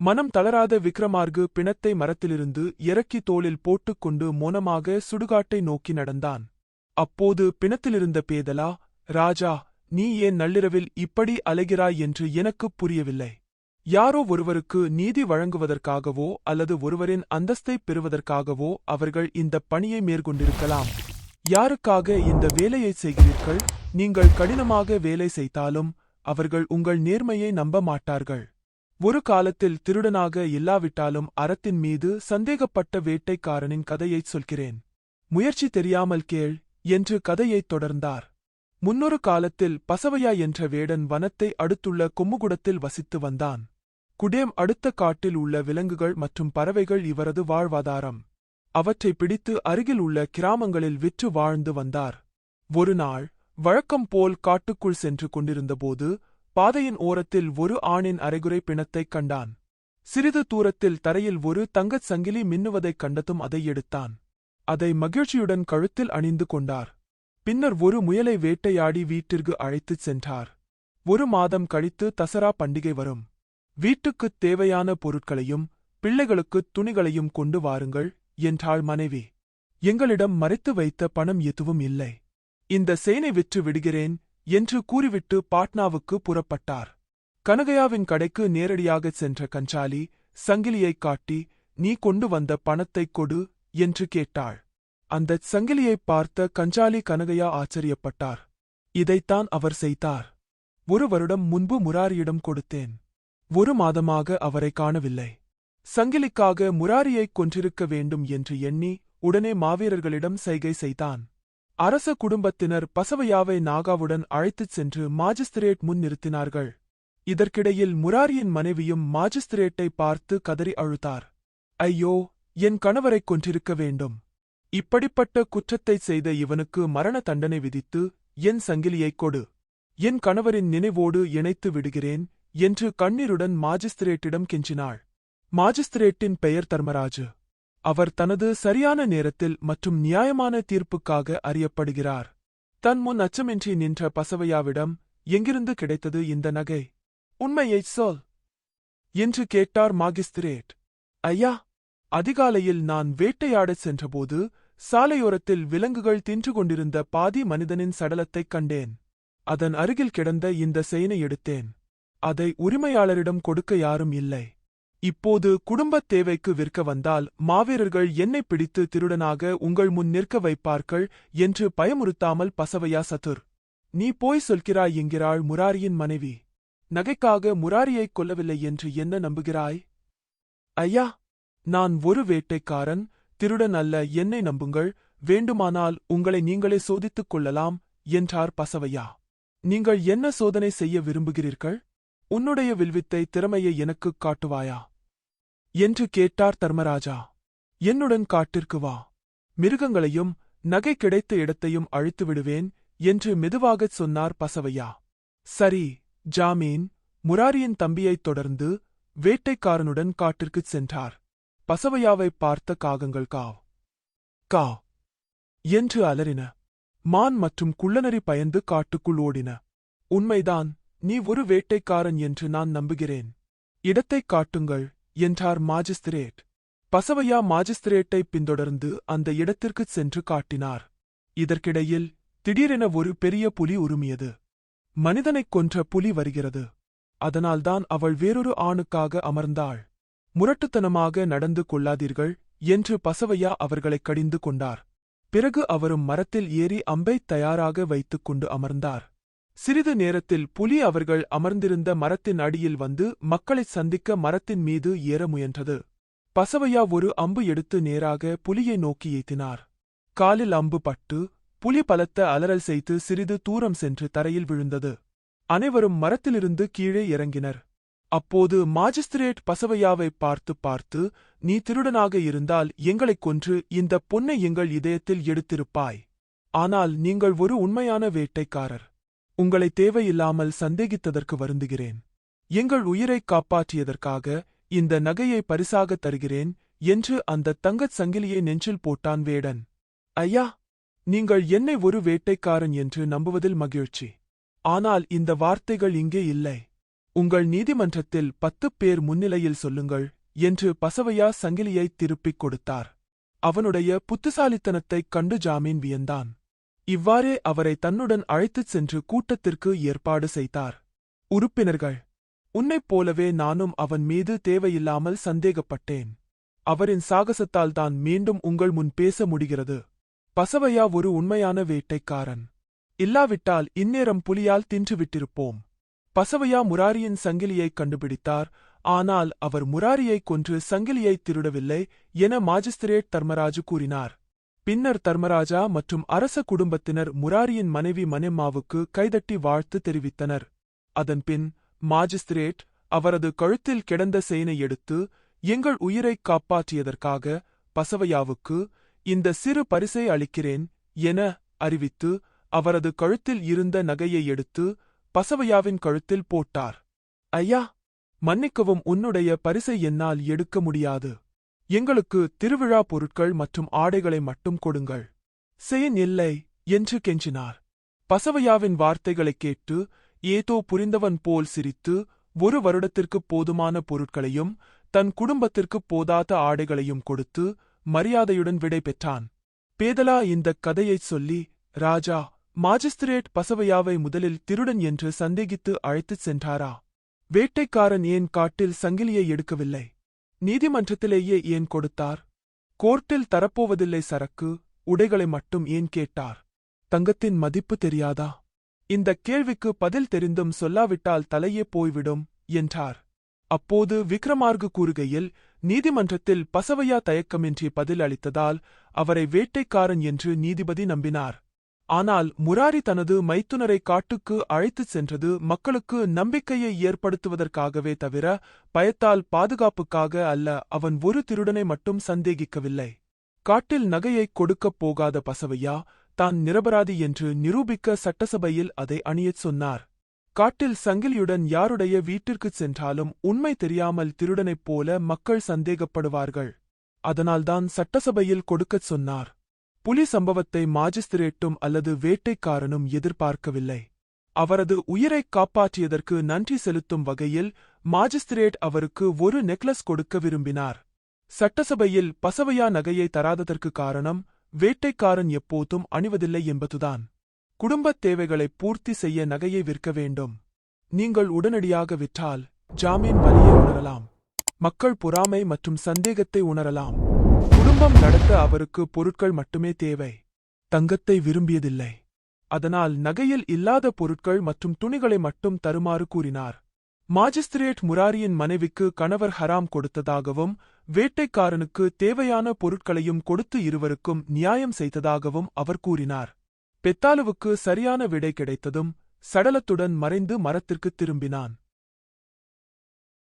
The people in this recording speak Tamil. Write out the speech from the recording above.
மனம் தளராத விக்ரமார்கு பிணத்தை மரத்திலிருந்து இறக்கி தோளில் போட்டுக்கொண்டு மோனமாக சுடுகாட்டை நோக்கி நடந்தான். அப்போது பிணத்திலிருந்த பேதலா, ராஜா, நீ ஏன் நள்ளிரவில் இப்படி அலைகிறாய் என்று எனக்குப் புரியவில்லை. யாரோ ஒருவருக்கு நீதி வழங்குவதற்காகவோ அல்லது ஒருவரின் அந்தஸ்தைப் பெறுவதற்காகவோ அவர்கள் இந்தப் பணியை மேற்கொண்டிருக்கலாம். யாருக்காக இந்த வேலையை செய்கிறீர்கள்? நீங்கள் கடினமாக வேலை செய்தாலும் அவர்கள் உங்கள் நேர்மையை நம்ப மாட்டார்கள். ஒரு காலத்தில் திருடனாக இல்லாவிட்டாலும் அறத்தின் மீது சந்தேகப்பட்ட வேட்டைக்காரனின் கதையைச் சொல்கிறேன். முயற்சி தெரியாமல் கேள் என்று கதையைத் தொடர்ந்தார். முன்னொரு காலத்தில் பசவையா என்ற வேடன் வனத்தை அடுத்துள்ள கொம்முகுடத்தில் வசித்து வந்தான். குடேம் அடுத்த காட்டில் உள்ள விலங்குகள் மற்றும் பறவைகள் இவரது வாழ்வாதாரம். அவற்றை பிடித்து அருகில் உள்ள கிராமங்களில் விற்று வாழ்ந்து வந்தார். ஒரு நாள் வழக்கம் போல் காட்டுக்குள் சென்று கொண்டிருந்தபோது பாதையின் ஓரத்தில் ஒரு ஆணின் அரைகுறை பிணத்தைக் கண்டான். சிறிது தூரத்தில் தரையில் ஒரு தங்கச் சங்கிலி மின்னுவதைக் கண்டதும் அதை எடுத்தான். அதை மகிழ்ச்சியுடன் கழுத்தில் அணிந்து கொண்டார். பின்னர் ஒரு முயலை வேட்டையாடி வீட்டிற்கு அழைத்துச் சென்றார். 1 மாதம் கழித்து தசரா பண்டிகை வரும். வீட்டுக்குத் தேவையான பொருட்களையும் பிள்ளைகளுக்குத் துணிகளையும் கொண்டு வாருங்கள் என்றாள் மனைவி. எங்களிடம் மறைத்து வைத்த பணம் எதுவும் இல்லை. இந்த சேனை விற்று விடுகிறேன் என்று கூறிவிட்டு பாட்னாவுக்கு புறப்பட்டார். கனகையாவின் கடைக்கு நேரடியாகச் சென்ற கஞ்சாலி சங்கிலியைக் காட்டி, நீ கொண்டு வந்த பணத்தைக் கொடு என்று கேட்டாள். அந்தச் சங்கிலியைப் பார்த்த கஞ்சாலி கனகையா ஆச்சரியப்பட்டார். இதைத்தான் அவர் செய்தார். 1 வருடம் முன்பு முராரியிடம் கொடுத்தேன். 1 மாதமாக அவரை காணவில்லை. சங்கிலிக்காக முராரியைக் கொன்றிருக்க வேண்டும் என்று எண்ணி உடனே மாவீரர்களிடம் சைகை செய்தான். அரச குடும்பத்தினர் பசவையாவை நாகாவுடன் அழைத்துச் சென்று மாஜிஸ்திரேட் முன் நிறுத்தினார்கள். இதற்கிடையில் முராரியின் மனைவியும் மாஜிஸ்திரேட்டை பார்த்து கதறி அழுதார். ஐயோ, என் கணவரைக் கொன்றிருக்க வேண்டும். இப்படிப்பட்ட குற்றத்தைச் செய்த இவனுக்கு மரண தண்டனை விதித்து என் சங்கிலியைக் கொடு. என் கணவரின் நினைவோடு இணைத்து விடுகிறேன் என்று கண்ணீருடன் மாஜிஸ்திரேட்டிடம் கெஞ்சினாள். மாஜிஸ்திரேட்டின் பெயர் தர்மராஜு. அவர் தனது சரியான நேரத்தில் மற்றும் நியாயமான தீர்ப்புக்காக அறியப்படுகிறார். தன் முன் அச்சமின்றி நின்ற பசவையாவிடம், எங்கிருந்து கிடைத்தது இந்த நகை? உண்மையைச் சொல் என்று கேட்டார் மாகிஸ்திரேட். ஐயா, அதிகாலையில் நான் வேட்டையாடச் சென்றபோது சாலையோரத்தில் விலங்குகள் தின்று கொண்டிருந்த பாதி மனிதனின் சடலத்தைக் கண்டேன். அதன் அருகில் கிடந்த இந்த செயினை எடுத்தேன். அதை உரிமையாளரிடம் கொடுக்க யாரும் இல்லை. இப்போது குடும்பத் தேவைக்கு விற்க வந்தால் மாவீரர்கள் என்னை பிடித்து திருடனாக உங்கள் முன் நிற்க வைப்பார்கள் என்று பயமுறுத்தாமல் பசவையா சதுர். நீ போய் சொல்கிறாய் என்கிறாள் முராரியின் மனைவி. நகைக்காக முராரியைக் கொல்லவில்லை என்று என்ன நம்புகிறாய்? ஐயா, நான் ஒரு வேட்டைக்காரன், திருடன் அல்ல, என்னை நம்புங்கள். வேண்டுமானால் உங்களை நீங்களே சோதித்துக் கொள்ளலாம் என்றார் பசவையா. நீங்கள் என்ன சோதனை செய்ய விரும்புகிறீர்கள்? உன்னுடைய வில்வித்தை திறமையை எனக்குக் காட்டுவாயா என்று கேட்டார் தர்மராஜா. என்னுடன் காட்டிற்கு வா. மிருகங்களையும் நகை கிடைத்த இடத்தையும் அழித்து விடுவேன் என்று மெதுவாகச் சொன்னார் பசவையா. சரி, ஜாமீன். முராரியின் தம்பியைத் தொடர்ந்து வேட்டைக்காரனுடன் காட்டிற்குச் சென்றார். பசவையாவைப் பார்த்த காகங்கள் காவ் காவ் என்று அலறின. மான் மற்றும் குள்ளநரி பயந்து காட்டுக்குள் ஓடின. உண்மைதான், நீ ஒரு வேட்டைக்காரன் என்று நான் நம்புகிறேன். இடத்தைக் காட்டுங்கள் என்றார் மாஜிஸ்திரேட். பசவையா மாஜிஸ்திரேட்டைப் பின்தொடர்ந்து அந்த இடத்திற்குச் சென்று காட்டினார். இதற்கிடையில் திடீரென ஒரு பெரிய புலி உருமியது. மனிதனைக் கொன்ற புலி வருகிறது. அதனால்தான் அவள் வேறொரு ஆணுக்காக அமர்ந்தாள். முரட்டுத்தனமாக நடந்து கொள்ளாதீர்கள் என்று பசவையா அவர்களைக் கடிந்து கொண்டார். பிறகு அவரும் மரத்தில் ஏறி அம்பைத் தயாராக வைத்துக் கொண்டு அமர்ந்தார். சிறிது நேரத்தில் புலி அவர்கள் அமர்ந்திருந்த மரத்தின் அடியில் வந்து மக்களைச் சந்திக்க மரத்தின் மீது ஏற முயன்றது. பசவையா ஒரு அம்பு எடுத்து நேராக புலியை நோக்கி ஏத்தினார். காலில் அம்பு பட்டு புலி பலத்த அலறல் செய்து சிறிது தூரம் சென்று தரையில் விழுந்தது. அனைவரும் மரத்திலிருந்து கீழே இறங்கினர். அப்போது மாஜிஸ்திரேட் பசவையாவைப் பார்த்து, நீ திருடனாக இருந்தால் எங்களைக் கொன்று இந்தப் பொன்னை எங்கள் இதயத்தில் எடுத்திருப்பாய். ஆனால் நீங்கள் ஒரு உண்மையான வேட்டைக்காரர். உங்களை தேவையில்லாமல் சந்தேகித்ததற்கு வருந்துகிறேன். எங்கள் உயிரைக் காப்பாற்றியதற்காக இந்த நகையை பரிசாகத் தருகிறேன் என்று அந்த தங்கச் சங்கிலியை நெஞ்சில் போட்டான் வேடன். ஐயா, நீங்கள் என்னை ஒரு வேட்டைக்காரன் என்று நம்புவதில் மகிழ்ச்சி. ஆனால் இந்த வார்த்தைகள் இங்கே இல்லை. உங்கள் நீதிமன்றத்தில் 10 பேர் முன்னிலையில் சொல்லுங்கள் என்று பசவையா சங்கிலியை திருப்பிக் கொடுத்தார். அவனுடைய புத்திசாலித்தனத்தைக் கண்டு ஜாமீன் வியந்தான். இவ்வாறே அவரை தன்னுடன் அழைத்துச் சென்று கூட்டத்திற்கு ஏற்பாடு செய்தார். உறுப்பினர்கள், உன்னைப் போலவே நானும் அவன் மீது தேவையில்லாமல் சந்தேகப்பட்டேன். அவரின் சாகசத்தால்தான் மீண்டும் உங்கள் முன் பேச முடிகிறது. பசவையா ஒரு உண்மையான வேட்டைக்காரன். இல்லாவிட்டால் இந்நேரம் புலியால் தின்றுவிட்டிருப்போம். பசவையா முராரியின் சங்கிலியைக் கண்டுபிடித்தார். ஆனால் அவர் முராரியைக் கொன்று சங்கிலியைத் திருடவில்லை என மாஜிஸ்திரேட் தர்மராஜு கூறினார். பின்னர் தர்மராஜா மற்றும் அரச குடும்பத்தினர் முராரியின் மனைவி மனெம்மாவுக்கு கைதட்டி வாழ்த்து தெரிவித்தனர். அதன்பின் மாஜிஸ்திரேட் அவரது கழுத்தில் கிடந்த செயினை எடுத்து, எங்கள் உயிரைக் காப்பாற்றியதற்காக பசவையாவுக்கு இந்த சிறு பரிசை அளிக்கிறேன் என அறிவித்து அவரது கழுத்தில் இருந்த நகையை எடுத்து பசவையாவின் கழுத்தில் போட்டார். ஐயா, மன்னிக்கவும், உன்னுடைய பரிசை என்னால் எடுக்க முடியாது. எங்களுக்கு திருவிழா பொருட்கள் மற்றும் ஆடைகளை மட்டும் கொடுங்கள். செயின் இல்லை என்று கெஞ்சினார். பசவையாவின் வார்த்தைகளைக் கேட்டு ஏதோ புரிந்தவன் போல் சிரித்து 1 வருடத்திற்குப் போதுமான பொருட்களையும் தன் குடும்பத்திற்குப் போதாத ஆடைகளையும் கொடுத்து மரியாதையுடன் விடை பெற்றான். பேதலா இந்தக் கதையைச் சொல்லி, ராஜா மாஜிஸ்திரேட் பசவையாவை முதலில் திருடன் என்று சந்தேகித்து அழைத்துச் சென்றாரா? வேட்டைக்காரன் ஏன் காட்டில் சங்கிலியை எடுக்கவில்லை? நீதிமன்றத்திலேயே ஏன் கொடுத்தார்? கோர்ட்டில் தரப்போவதில்லை சரக்கு உடைகளை மட்டும் ஏன் கேட்டார்? தங்கத்தின் மதிப்பு தெரியாதா? இந்தக் கேள்விக்கு பதில் தெரிந்தும் சொல்லாவிட்டால் தலையே போய்விடும் என்றார். அப்போது விக்ரமார்கு கூறுகையில், நீதிமன்றத்தில் பசவையா தயக்கமின்றி பதில் அளித்ததால் அவரை வேட்டைக்காரன் என்று நீதிபதி நம்பினார். ஆனால் முராரி தனது மைத்துனரை காட்டுக்கு அழைத்துச் சென்றது மக்களுக்கு நம்பிக்கையை ஏற்படுத்துவதற்காகவே தவிர பயத்தால் பாதுகாப்புக்காக அல்ல. அவன் ஒரு திருடனை மட்டும் சந்தேகிக்கவில்லை. காட்டில் நகையைக் கொடுக்கப் போகாத பசவையா தான் நிரபராதி என்று நிரூபிக்க சட்டசபையில் அதை அணியச் சொன்னார். காட்டில் சங்கிலியுடன் யாருடைய வீட்டிற்குச் சென்றாலும் உண்மை தெரியாமல் திருடனைப் போல மக்கள் சந்தேகப்படுவார்கள். அதனால்தான் சட்டசபையில் கொடுக்கச் சொன்னார். புலி சம்பவத்தை மாஜிஸ்திரேட்டும் அல்லது வேட்டைக்காரனும் எதிர்பார்க்கவில்லை. அவரது உயிரைக் காப்பாற்றியதற்கு நன்றி செலுத்தும் வகையில் மாஜிஸ்திரேட் அவருக்கு ஒரு நெக்லஸ் கொடுக்க விரும்பினார். சட்டசபையில் பசவையா நகையை தராததற்கு காரணம் வேட்டைக்காரன் எப்போதும் அணிவதில்லை என்பதுதான். குடும்பத் தேவைகளை பூர்த்தி செய்ய நகையை விற்க வேண்டும். நீங்கள் உடனடியாக விற்றால் ஜாமீன் வலியை உணரலாம். மக்கள் பொறாமை மற்றும் சந்தேகத்தை உணரலாம். குடும்பம் நடத்த அவருக்கு பொருட்கள் மட்டுமே தேவை. தங்கத்தை விரும்பியதில்லை. அதனால் நகையில் இல்லாத பொருட்கள் மற்றும் துணிகளை மட்டும் தருமாறு கூறினார். மாஜிஸ்திரேட் முராரியின் மனைவிக்கு கணவர் ஹராம் கொடுத்ததாகவும் வேட்டைக்காரனுக்கு தேவையான பொருட்களையும் கொடுத்து இருவருக்கும் நியாயம் செய்ததாகவும் அவர் கூறினார். பெத்தாலுவுக்கு சரியான விடை கிடைத்ததும் சடலத்துடன் மறைந்து மரத்திற்குத் திரும்பினான்.